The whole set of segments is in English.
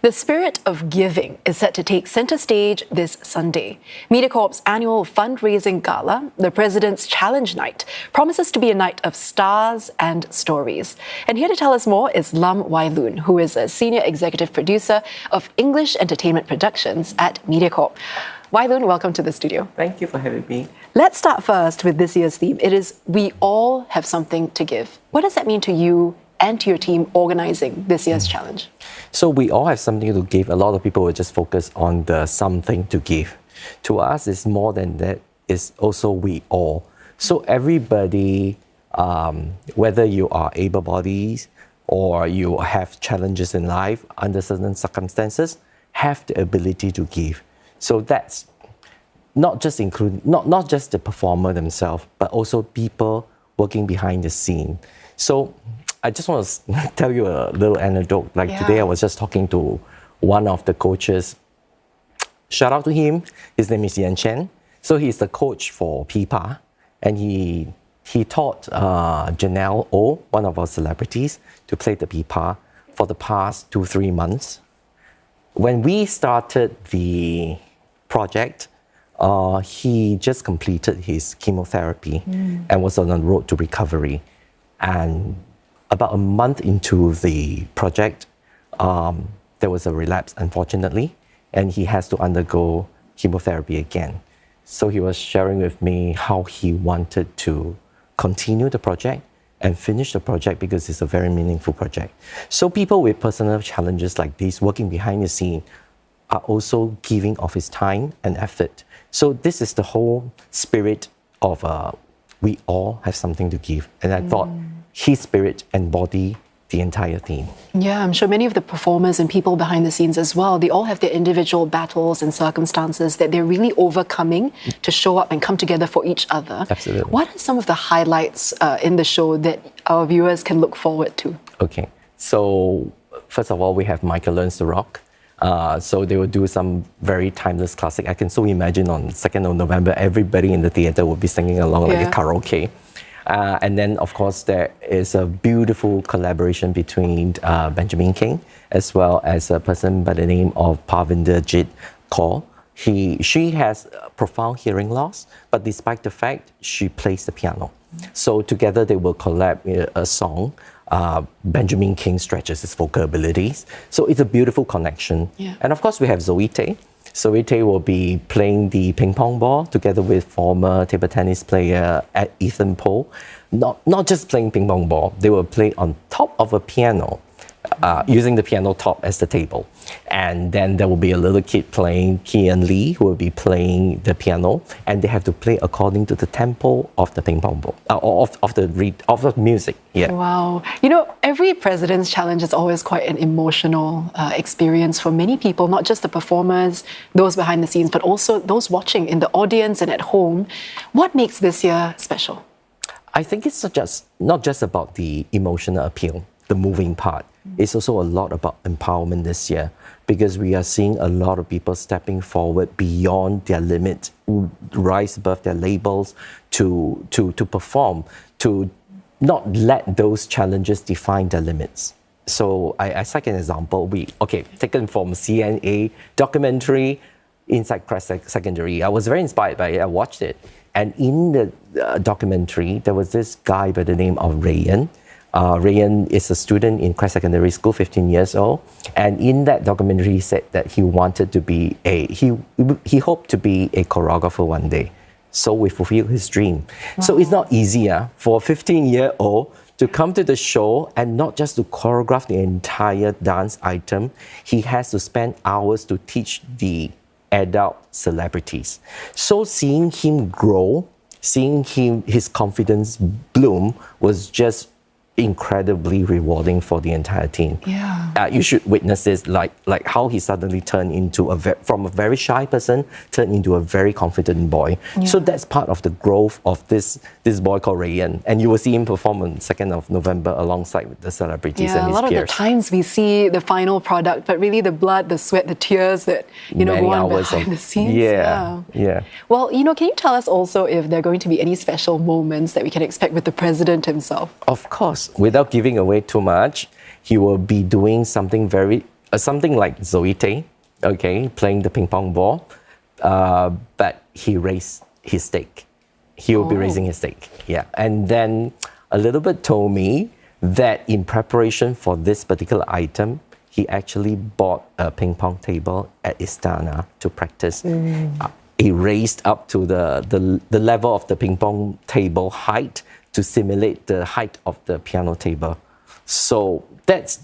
The spirit of giving is set to take center stage this Sunday. Mediacorp's annual fundraising gala, the President's Challenge Night, promises to be a night of stars and stories. And here to tell us more is Lum Wai Loon, who is a senior executive producer of English Entertainment Productions at Mediacorp. Wai Loon, welcome to the studio. Thank you for having me. Let's start first with this year's theme. It is We All Have Something to Give. What does that mean to you and to your team organizing this year's challenge? So we all have something to give. A lot of people will just focus on the something to give. To us, it's more than that. It's also we all. So everybody, whether you are able-bodied or you have challenges in life under certain circumstances, have the ability to give. So that's not just not just the performer themselves, but also people working behind the scene. So I just want to tell you a little anecdote. Today I was just talking to one of the coaches. Shout out to him. His name is Yan Chen. So he's the coach for Pipa, and he taught Janelle O, one of our celebrities, to play the Pipa for the past 2-3 months. When we started the project, he just completed his chemotherapy and was on the road to recovery. And about a month into the project, there was a relapse, unfortunately, and he has to undergo chemotherapy again. So he was sharing with me how he wanted to continue the project and finish the project because it's a very meaningful project. So people with personal challenges like this, working behind the scene, are also giving of his time and effort. So this is the whole spirit of we all have something to give. And I thought his spirit embodied the entire theme. Yeah, I'm sure many of the performers and people behind the scenes as well, they all have their individual battles and circumstances that they're really overcoming to show up and come together for each other. Absolutely. What are some of the highlights in the show that our viewers can look forward to? Okay, so first of all, we have Michael Learns to Rock. So they will do some very timeless classic. I can so imagine on 2nd of November, everybody in the theatre will be singing along like a karaoke. And then, of course, there is a beautiful collaboration between Benjamin King as well as a person by the name of Parvinder Jit Kaur. She has profound hearing loss, but despite the fact, she plays the piano. So together they will collab a song. Benjamin King stretches his vocal abilities. So it's a beautiful connection. Yeah. And of course, we have Zoe Tay. Zoe Tay will be playing the ping pong ball together with former table tennis player Ethan Poe. Not just playing ping pong ball, they will play on top of a piano, using the piano top as the table. And then there will be a little kid playing, Kian Lee, who will be playing the piano, and they have to play according to the tempo of the ping pong ball, of the music. Yeah. Wow. You know, every President's Challenge is always quite an emotional experience for many people, not just the performers, those behind the scenes, but also those watching in the audience and at home. What makes this year special? I think it's not just about the emotional appeal, the moving part. It's also a lot about empowerment this year, because we are seeing a lot of people stepping forward beyond their limits, rise above their labels to perform, to not let those challenges define their limits. So I cite an example. Taken from CNA documentary, Inside Crest Secondary. I was very inspired by it. I watched it. And in the documentary, there was this guy by the name of Rayan. Rayan is a student in Crest Secondary School, 15 years old. And in that documentary, he said that he wanted to be he hoped to be a choreographer one day. So we fulfilled his dream. Wow. So it's not easy for a 15-year-old to come to the show and not just to choreograph the entire dance item. He has to spend hours to teach the adult celebrities. So seeing him grow, seeing his confidence bloom was just incredibly rewarding for the entire team. Yeah. You should witness this, like how he suddenly turned into from a very shy person, turned into a very confident boy. Yeah. So that's part of the growth of this boy called Rayan. And you will see him perform on 2nd of November alongside with the celebrities and his peers. A lot of the times we see the final product, but really the blood, the sweat, the tears that, go on behind the scenes. Yeah. Well, can you tell us also if there are going to be any special moments that we can expect with the President himself? Of course. Without giving away too much, he will be doing something very something like Zoe Tay, okay, playing the ping pong ball, but he raised his stake. He will be raising his stake, yeah. And then a little bit told me that in preparation for this particular item, he actually bought a ping pong table at Istana to practice. He raised up to the level of the ping pong table height to simulate the height of the piano table. So that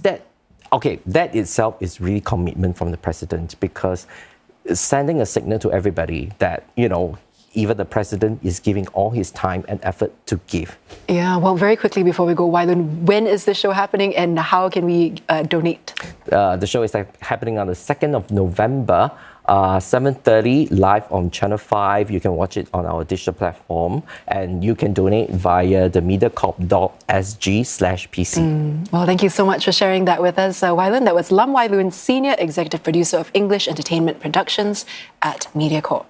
itself is really commitment from the president, because sending a signal to everybody that, even the president is giving all his time and effort to give. Yeah, well, very quickly before we go, Wai Loon, when is the show happening and how can we donate? The show is happening on the 2nd of November, 7:30, live on Channel 5. You can watch it on our digital platform, and you can donate via the mediacorp.sg/PC. Well, thank you so much for sharing that with us, Wai Loon. That was Lum Wai Loon, Senior Executive Producer of English Entertainment Productions at Mediacorp.